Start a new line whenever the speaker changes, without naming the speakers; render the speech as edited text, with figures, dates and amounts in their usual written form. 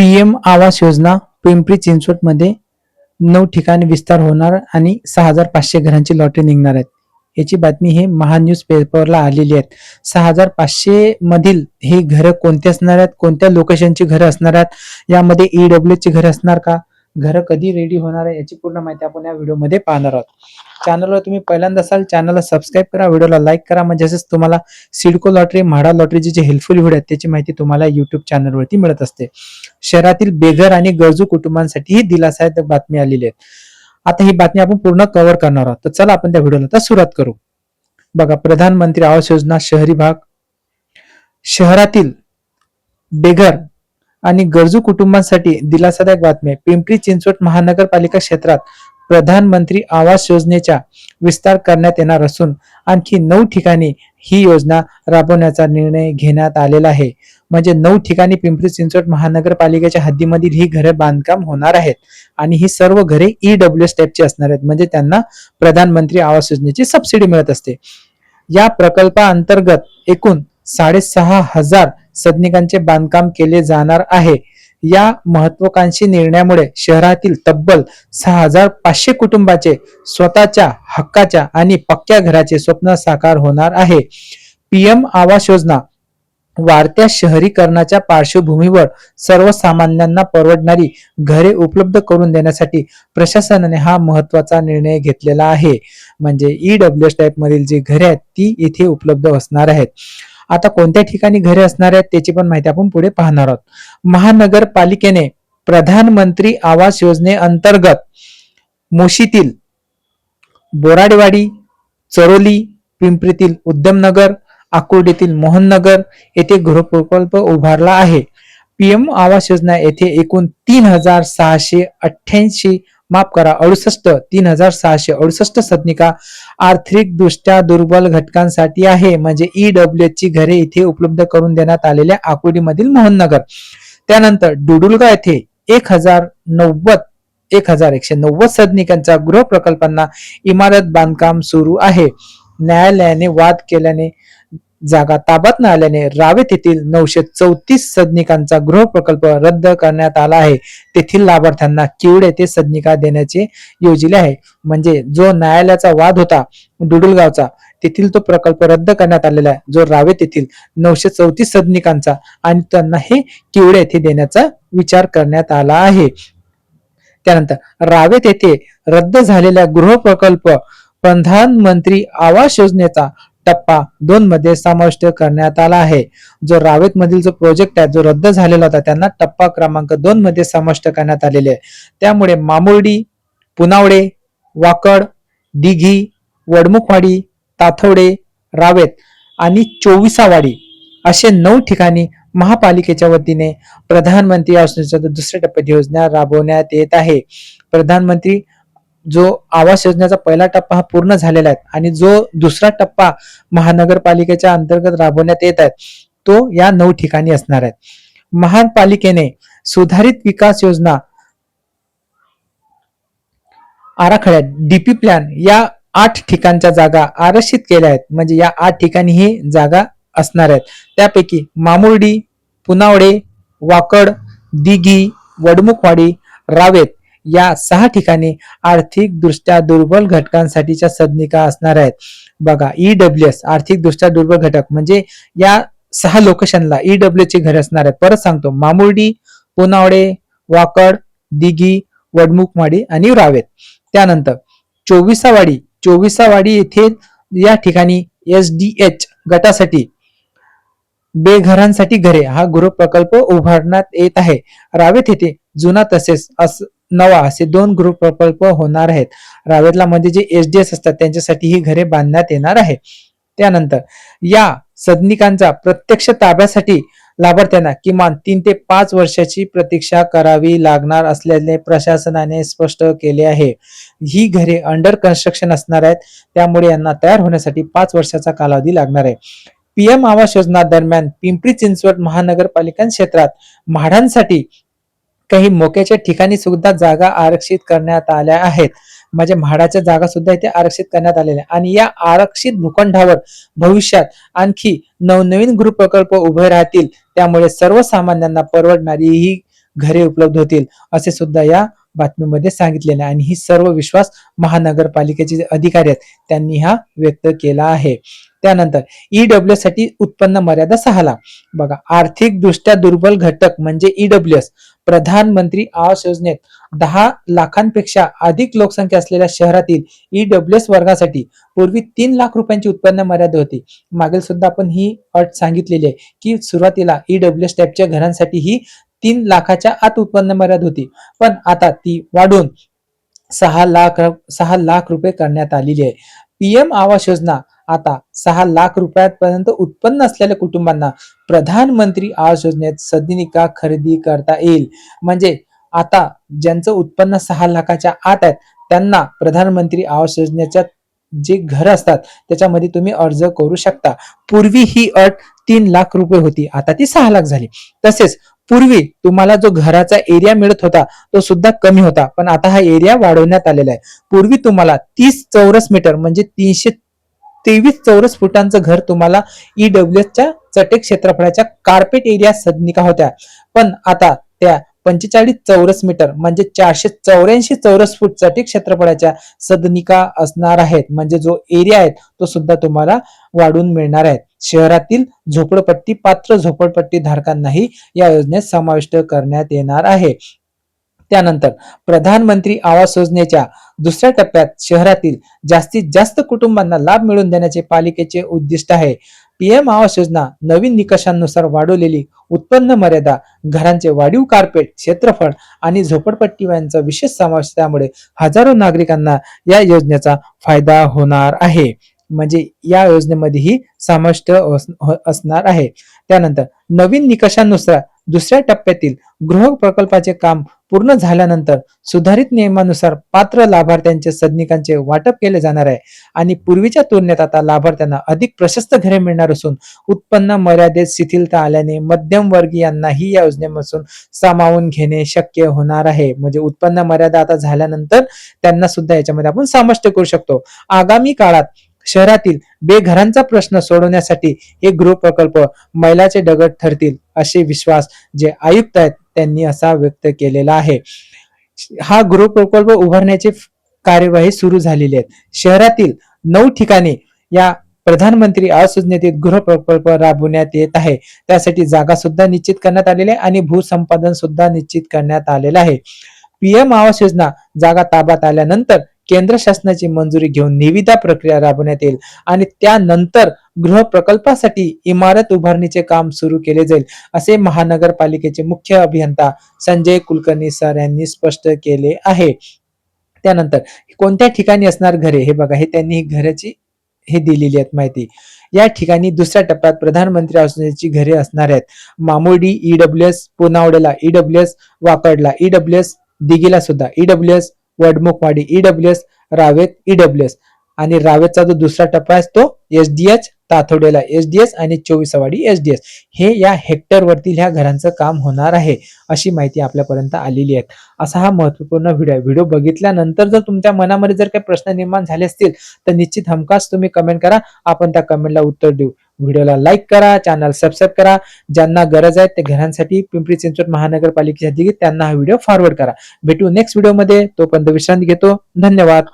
PM Awas Yojana Pimpri चिंचवडमध्ये 9 ठिकाणी विस्तार होणार आणि 6,500 घरांची लॉटरी निघणार आहेत. याची बातमी हे महान न्यूज पेपरला आलेली आहे. 6,500 मधील ही घरं कोणती असणार आहेत, कोणत्या लोकेशनची घरं असणार आहेत, यामध्ये ईडब्ल्यूएच ची घरं असणार का, घरं कधी रेडी होणार आहे, याची पूर्ण माहिती आपण या व्हिडिओमध्ये पाहणार आहोत. चॅनलवर तुम्ही पहिल्यांदा असाल, चॅनलला सबस्क्राईब करा, व्हिडिओला लाईक करा, म्हणजे जसंच तुम्हाला सिडको लॉटरी, म्हाडा लॉटरीची जे हेल्पफुल व्हिडिओ आहेत त्याची माहिती तुम्हाला युट्यूब चॅनलवरती मिळत असते. शहरातील बेघर आणि गरजू कुटुंबांसाठी ही दिलासादायक बातमी आलेली आहे. आता ही बातमी आपण पूर्ण कव्हर करणार आहोत. तर चला आपण त्या व्हिडिओला आता सुरुवात करू. बघा, प्रधानमंत्री आवास योजना शहरी भाग. शहरातील बेघर आणि गरजू कुटुंबांसाठी दिलासादायक बातमी. पिंपरी चिंचवड महानगरपालिका क्षेत्रात प्रधानमंत्री आवास योजनेचा विस्तार करण्यात येणार असून आणखी 9 ठिकाणी ही योजना राबवण्याचा निर्णय घेण्यात आलेला आहे. म्हणजे 9 ठिकाणी पिंपरी चिंचवड महानगरपालिकेच्या हद्दीमधील ही घरे बांधकाम होणार आहेत आणि ही सर्व घरे ईडब्ल्यूएस टाईपची असणार आहेत, म्हणजे त्यांना प्रधानमंत्री आवास योजनेची सबसिडी मिळत असते. या प्रकल्पाअंतर्गत एकूण 6,500 सदनिकांचे बांधकाम केले जाणार आहे. या महत्वाकांक्षी निर्णयामुळे शहरातील तब्बल 6,500 कुटुंबाचे स्वतःच्या हक्काच्या आणि पक्क्या घराचे स्वप्न साकार होणार आहे. पीएम आवास योजना वाढत्या शहरीकरणाच्या पार्श्वभूमीवर सर्वसामान्यांना परवडणारी घरे उपलब्ध करून देण्यासाठी प्रशासनाने हा महत्वाचा निर्णय घेतलेला आहे. म्हणजे ईडब्ल्यूएस टाईप मधील जी घरे आहेत ती इथे उपलब्ध असणार आहेत. आता कोणत्या ठिकाणी घरे असणार आहेत त्याची पण माहिती आपण पुढे पाहणार आहोत. महानगरपालिकेने प्रधानमंत्री आवास योजनेअंतर्गत मोशीतील बोराडेवाडी, चरोली, पिंपरीतील उद्यमनगर, आकुर्डीतील मोहननगर येथे गृहप्रकल्प उभारला आहे. पीएम आवास योजना येथे एकूण 3,668 माफ करा 3,668 सदनिका आर्थिकदृष्ट्या दुर्बल घटकांसाठी आहे. म्हणजे ईडब्ल्यूएच ची घरे इथे उपलब्ध करून देण्यात आलेल्या आकुर्डीमधील मोहननगर. त्यानंतर डुडुलगा येथे 1,190 सदनिकांचा गृह प्रकल्पांना इमारत बांधकाम सुरू आहे. न्यायालयाने वाद केल्याने जागा ताब्यात न आल्याने रावेत येथील 934 सदनिकांचा गृह प्रकल्प रद्द करण्यात आला आहे. तेथील लाभार्थ्यांना किवड येथे सदनिका देण्याचे योजले आहे. म्हणजे जो न्यायालयाचा वाद होता डुडुलगावचा, तेथील तो प्रकल्प रद्द करण्यात आलेला आहे, जो रावेत येथील 934 सदनिकांचा, आणि त्यांना हे किवड येथे देण्याचा विचार करण्यात आला आहे. त्यानंतर रावेत येथे रद्द झालेला गृह प्रकल्प प्रधानमंत्री आवास योजनेचा टप्पा 2 मध्ये समाविष्ट करण्यात आला आहे. जो रावेत मधील जो प्रोजेक्ट आहे जो रद्द झालेला होता त्यांना टप्पा क्रमांक 2 मध्ये समाविष्ट करण्यात आलेले आहे. त्यामुळे मामुर्डी, पुनावडे, वाकड, दिघी, वडमुखवाडी, ताथवडे, रावेत आणि चोविसावाडी असे 9 ठिकाणी महापालिकेच्या वतीने प्रधानमंत्री आवास योजनेच्या दुसऱ्या टप्प्यात योजना राबवण्यात येत आहे. प्रधानमंत्री जो आवास योजनेचा पहिला टप्पा हा पूर्ण झालेला आहे आणि जो दुसरा टप्पा महानगरपालिकेच्या अंतर्गत राबवण्यात येत आहे तो या 9 ठिकाणी असणार आहे. महापालिकेने सुधारित विकास योजना आराखड्यात डीपी प्लॅन या 8 ठिकाणच्या जागा आरक्षित केल्या आहेत. म्हणजे या 8 ठिकाणी ही जागा असणार आहेत. त्यापैकी मामुर्डी, पुनावडे, वाकड, दिघी, वडमुखवाडी, रावेत या 6 ठिकाणी आर्थिक दृष्ट्या दुर्बल घटकांसाठीच्या सदनिका असणार आहेत. बघा, ईडब्ल्यूएस आर्थिक दृष्ट्या दुर्बल घटक म्हणजे या 6 लोकेशनला ईडब्ल्यूएस ची घरे असणार आहेत. परत सांगतो, मामुर्डी, पुनावडे, वाकड, दिघी, वडमुखवाडी आणि रावेत. त्यानंतर चोविसावाडी येथे या ठिकाणी एसडीएच गटासाठी बेघरांसाठी घरे हा गृह प्रकल्प उभारण्यात येत आहे. रावेत येथे जुना तसेच नवा असे 2 गृह प्रकल्प होणार आहेत. रावेतला मध्ये जे एसडीएस असतात त्यांच्यासाठी ही घरे बांधण्यात येणार आहे. त्यानंतर या सदनिकांचा प्रत्यक्ष ताब्यासाठी लाभार्थ्यांना किमान 3 ते 5 वर्षाची प्रतीक्षा करावी लागणार असल्याने प्रशासनाने स्पष्ट केले आहे. ही घरे अंडर कन्स्ट्रक्शन असणार आहेत, त्यामुळे यांना तयार होण्यासाठी 5 वर्षाचा कालावधी लागणार आहे. पीएम आवास योजना दरम्यान पिंपरी चिंचवड महानगरपालिका क्षेत्रात म्हाडांसाठी काही मोक्याच्या ठिकाणी सुद्धा जागा आरक्षित करण्यात आल्या आहेत. म्हणजे म्हाडाच्या जागा सुद्धा इथे आरक्षित करण्यात आलेल्या आणि या आरक्षित भूखंडावर भविष्यात आणखी नवनवीन गृह प्रकल्प उभे राहतील. त्यामुळे सर्वसामान्यांना परवडणारी ही घरे उपलब्ध होतील असे सुद्धा या बातमीमध्ये सांगितलेले आहे. आणि ही सर्व विश्वास महानगरपालिकेचे जे अधिकारी आहेत त्यांनी हा व्यक्त केला आहे. त्यानंतर ईडब्ल्यूएस साठी उत्पन्न मर्यादा 6 लाख. बघा, आर्थिक दृष्ट्या दुर्बल घटक म्हणजे ईडब्ल्यूएस प्रधानमंत्री आवास योजनेत 10 लाखांपेक्षा अधिक लोकसंख्या असलेल्या शहरातील ईडब्ल्यूएस वर्गासाठी पूर्वी 3 लाख रुपयांची उत्पन्न मर्यादा होती. मागील सुद्धा आपण ही अट सांगितलेली आहे की सुरुवातीला ईडब्ल्यूएस टाईपच्या घरांसाठी ही 3 लाखाच्या आत उत्पन्न मर्यादा होती, पण आता ती वाढून 6 लाख रुपये करण्यात आलेली आहे. पीएम आवास योजना आता 6 लाख रुपयापर्यंत उत्पन्न असलेल्या कुटुंबांना प्रधानमंत्री आवास योजनेत सदनिका खरेदी करता येईल. म्हणजे आता ज्यांचं उत्पन्न 6 लाखाच्या आत आहेत त्यांना प्रधानमंत्री आवास योजनेच्या जे घर असतात त्याच्यामध्ये तुम्ही अर्ज करू शकता. पूर्वी ही अट 3 लाख रुपये होती, आता ती 6 लाख झाली. तसेच पूर्वी तुम्हाला जो घराचा एरिया मिळत होता तो सुद्धा कमी होता, पण आता हा एरिया वाढवण्यात आलेला आहे. पूर्वी तुम्हाला 30 चौरस मीटर म्हणजे 323 चौरस फुटांचं घर तुम्हाला ईडब्ल्यूएसच्या चटक क्षेत्रफळाच्या कार्पेट एरिया सदनिका होत्या, पण आता त्या 45 चौरस मीटर म्हणजे 484 चौरस फूट चटक क्षेत्रफळाच्या सदनिका असणार आहेत. म्हणजे जो एरिया आहे तो सुद्धा तुम्हाला वाढून मिळणार आहे. शहरातील झोपडपट्टी पात्र झोपडपट्टी धारकांनाही या योजनेत समाविष्ट करण्यात येणार आहे. त्यानंतर प्रधानमंत्री आवास योजनेच्या दुसऱ्या टप्प्यात शहरातील जास्तीत जास्त कुटुंबांना लाभ मिळवून देण्याचे पालिकेचे उद्दिष्ट आहे. पीएम आवास योजना नवीन निकषांनुसार वाढवलेली उत्पन्न मर्यादा, घरांचे वाढीव कार्पेट क्षेत्रफळ आणि झोपडपट्टी यांचा विशेष समावेश, त्यामुळे हजारो नागरिकांना या योजनेचा फायदा होणार आहे. म्हणजे या योजनेमध्येही समाविष्ट असणार आहे. त्यानंतर नवीन निकषांनुसार दुसऱ्या टप्प्यातील गृह प्रकल्पाचे काम पूर्ण झाल्यानंतर सुधारित नियमानुसार पात्र लाभार्थ्यांचे सदनिकांचे वाटप केले जाणार आहे. आणि पूर्वीच्या तुलनेत आता लाभार्थ्यांना अधिक प्रशस्त घरे मिळणार असून उत्पन्न मर्यादेत शिथिलता आल्याने मध्यमवर्गीयांनाही या योजनेपासून सामावून घेणे शक्य होणार आहे. म्हणजे उत्पन्न मर्यादा आता झाल्यानंतर त्यांना सुद्धा याच्यामध्ये आपण समाविष्ट करू शकतो. आगामी काळात शहरातील बेघरांचा प्रश्न सोडवण्यासाठी हे गृह प्रकल्प मैलाचे दगड ठरतील असे विश्वास जे आयुक्त आहेत त्यांनी असा व्यक्त केलेला आहे. हा गृह प्रकल्प उभारण्याची कार्यवाही सुरू झालेली आहे. शहरातील 9 ठिकाणी या प्रधानमंत्री आवास योजनेतील गृह प्रकल्प राबवण्यात येत आहे. त्यासाठी जागा सुद्धा निश्चित करण्यात आलेली आहे आणि भूसंपादन सुद्धा निश्चित करण्यात आलेलं आहे. पीएम आवास योजना जागा ताब्यात आल्यानंतर केंद्र शासनाची मंजुरी घेऊन निविदा प्रक्रिया राबवण्यात येईल आणि त्यानंतर गृह प्रकल्पासाठी इमारत उभारणीचे काम सुरू केले जाईल असे महानगरपालिकेचे मुख्य अभियंता संजय कुलकर्णी सर यांनी स्पष्ट केले आहे. त्यानंतर कोणत्या ठिकाणी असणार घरे, हे बघा, हे त्यांनी घराची हे दिलेली आहेत माहिती. या ठिकाणी दुसऱ्या टप्प्यात प्रधानमंत्री आवास योजनेची घरे असणार आहेत. मामुर्डी ईडब्ल्यूएस, पुनावडेला ईडब्ल्यूएस, वाकडला ईडब्ल्यूएस, दिघीला सुद्धा EWS, Wadmukhwadi EWS, Ravet EWS आणि रावेतचा जो दुसरा टप्पा आहे तो एसडीएच, ताथोडेला एसडीएस आणि 24वाडी एसडीएस, हे या हेक्टर वरती ह्या घरांचं काम होणार आहे अशी माहिती आपल्यापर्यंत आलेली आहे. असा हा महत्वपूर्ण व्हिडिओ आहे. व्हिडिओ बघितल्यानंतर जर तुमच्या मनामध्ये जर काही प्रश्न निर्माण झाले असतील तर निश्चित हमखास तुम्ही कमेंट करा, आपण त्या कमेंटला उत्तर देऊ. व्हिडिओला लाईक करा, चॅनल सबस्क्राईब करा. ज्यांना गरज आहे ते घरांसाठी पिंपरी चिंचवड महानगरपालिकेच्या त्यांना हा व्हिडिओ फॉरवर्ड करा. भेटू नेक्स्ट व्हिडिओमध्ये. तोपर्यंत विश्रांती घेतो. धन्यवाद.